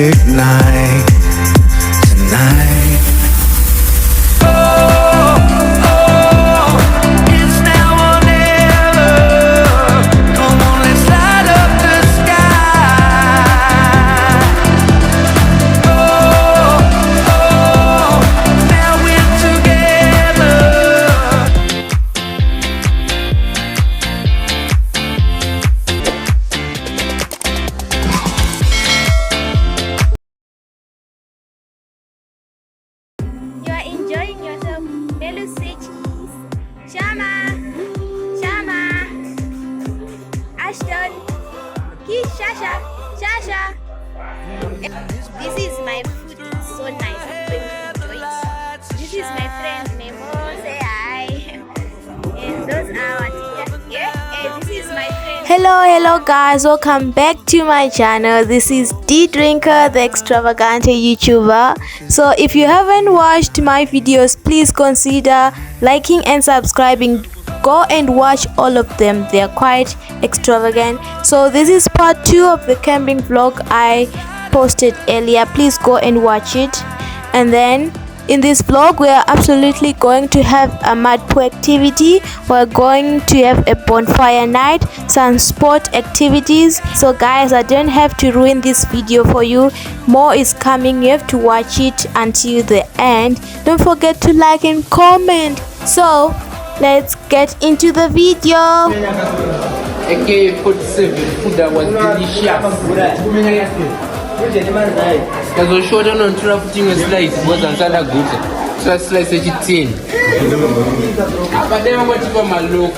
late night tonight. Enjoying yourself. Hello, say cheese. Shama, Shama, Ashton, Kish, Shasha, Shasha. This is my food. It's so nice. I'm going to enjoy it. This is my friend Memo. Say hi. And those are our teachers. Yeah. And this is my friend. Hello guys, welcome back to my channel. This is D Drinker, the extravagant YouTuber. So if you haven't watched my videos, please consider liking and subscribing. Go and watch all of them, they are quite extravagant. So this is part 2 of the camping vlog I posted earlier. Please go and watch it. And then in this vlog, we are absolutely going to have a Mudpool activity. We're going to have a bonfire night, some sport activities. So guys, I don't have to ruin this video for you. More is coming. You have to watch it until the end. Don't forget to like and comment. So let's get into the video. AK-47 food that was delicious. Because we showed on trafficking a slice, it was another good. So I slice it 10. But then I want to come and look.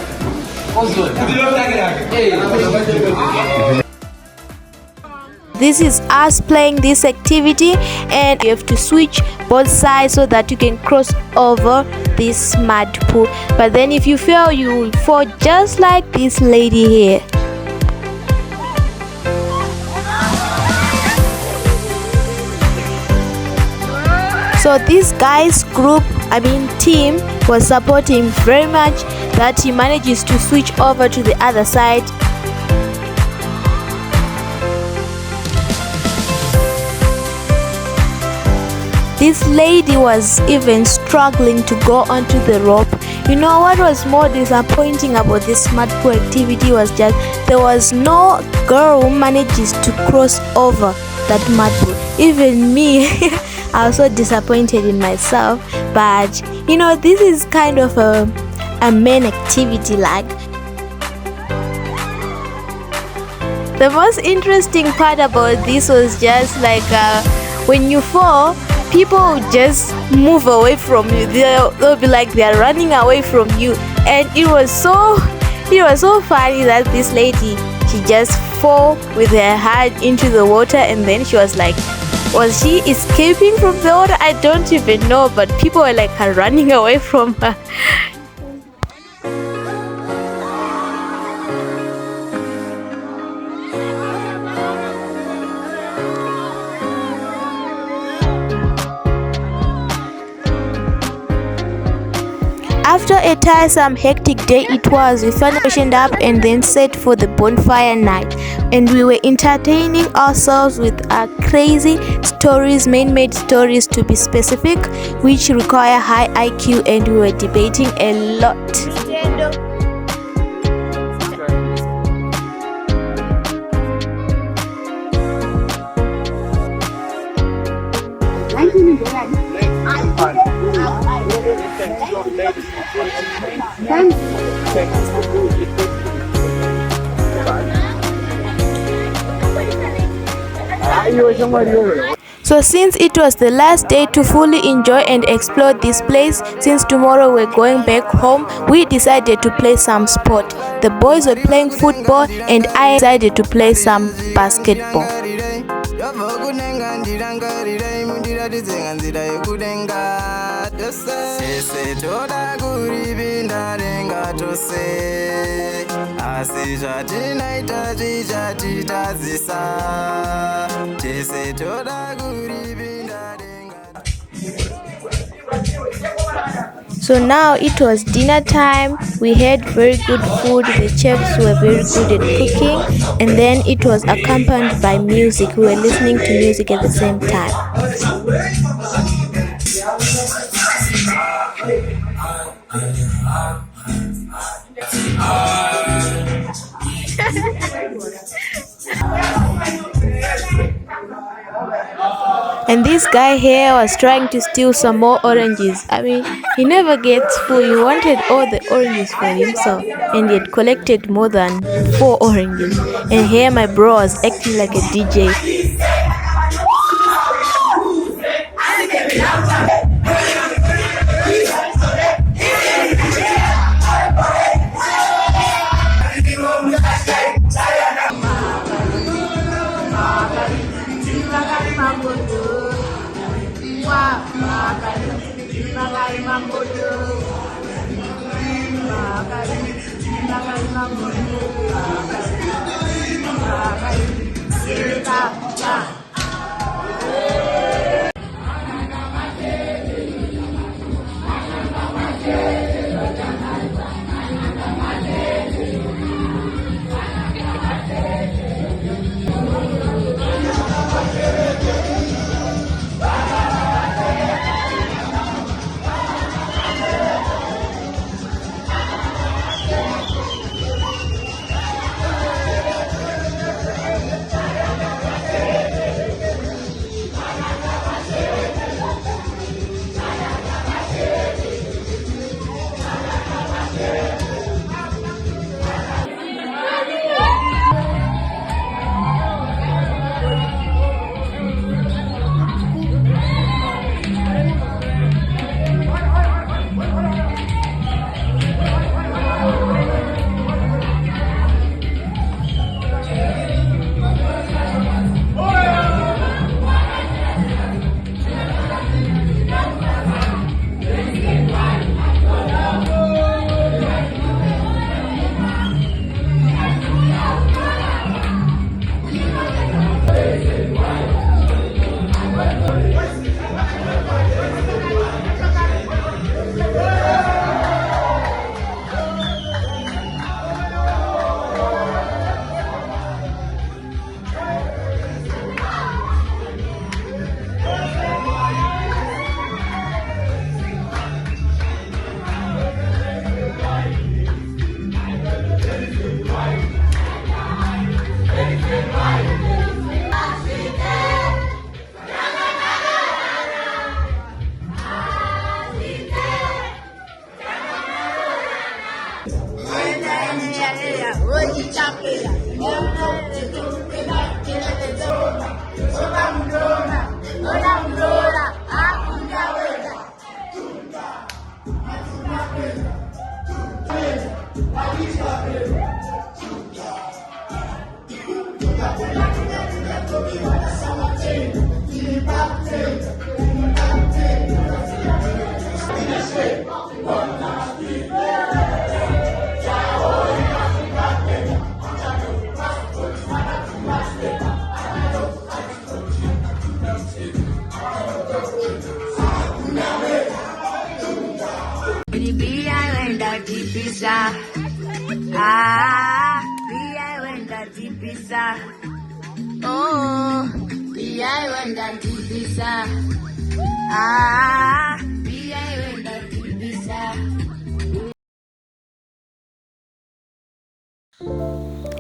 This is us playing this activity, and you have to switch both sides so that you can cross over this mud pool. But then if you fail, you will fall just like this lady here. So this guy's team was supporting very much that he manages to switch over to the other side. This lady was even struggling to go onto the rope. You know what was more disappointing about this Mudpool activity was just there was no girl who manages to cross over that Mudpool. Even me, I was so disappointed in myself. But you know, this is kind of a main activity. Like, the most interesting part about this was just like when you fall, people just move away from you. They'll be like they're running away from you. And it was so funny that this lady, she just fell with her head into the water, and then she was like, was she escaping from the water? I don't even know, but people were like running away from her. After a tiresome, hectic day it was, we finally freshened up and then set for the bonfire night. And we were entertaining ourselves with our crazy stories, man-made stories to be specific, which require high IQ, and we were debating a lot. So since it was the last day to fully enjoy and explore this place, since tomorrow we're going back home, we decided to play some sport. The boys were playing football and I decided to play some basketball. So now it was dinner time. We had very good food. The chefs were very good at cooking, and then it was accompanied by music. We were listening to music at the same time. And this guy here was trying to steal some more oranges. I mean, he never gets full. He wanted all the oranges for himself, and he had collected more than 4 oranges. And here my bro was acting like a DJ.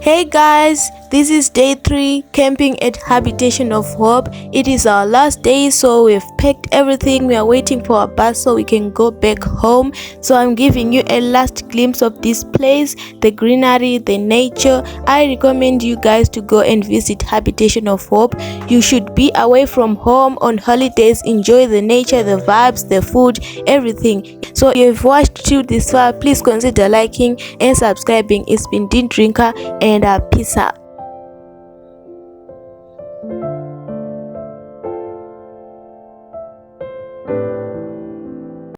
Hey guys, this is day 3 camping at Habitation of Hope. It is our last day, so we've packed everything. We are waiting for a bus so we can go back home. So I'm giving you a last glimpse of this place, the greenery, the nature. I recommend you guys to go and visit Habitation of Hope. You should be away from home on holidays, enjoy the nature, the vibes, the food, everything. So if you've watched till this far, please consider liking and subscribing. It's been Dean Drinker, and peace out.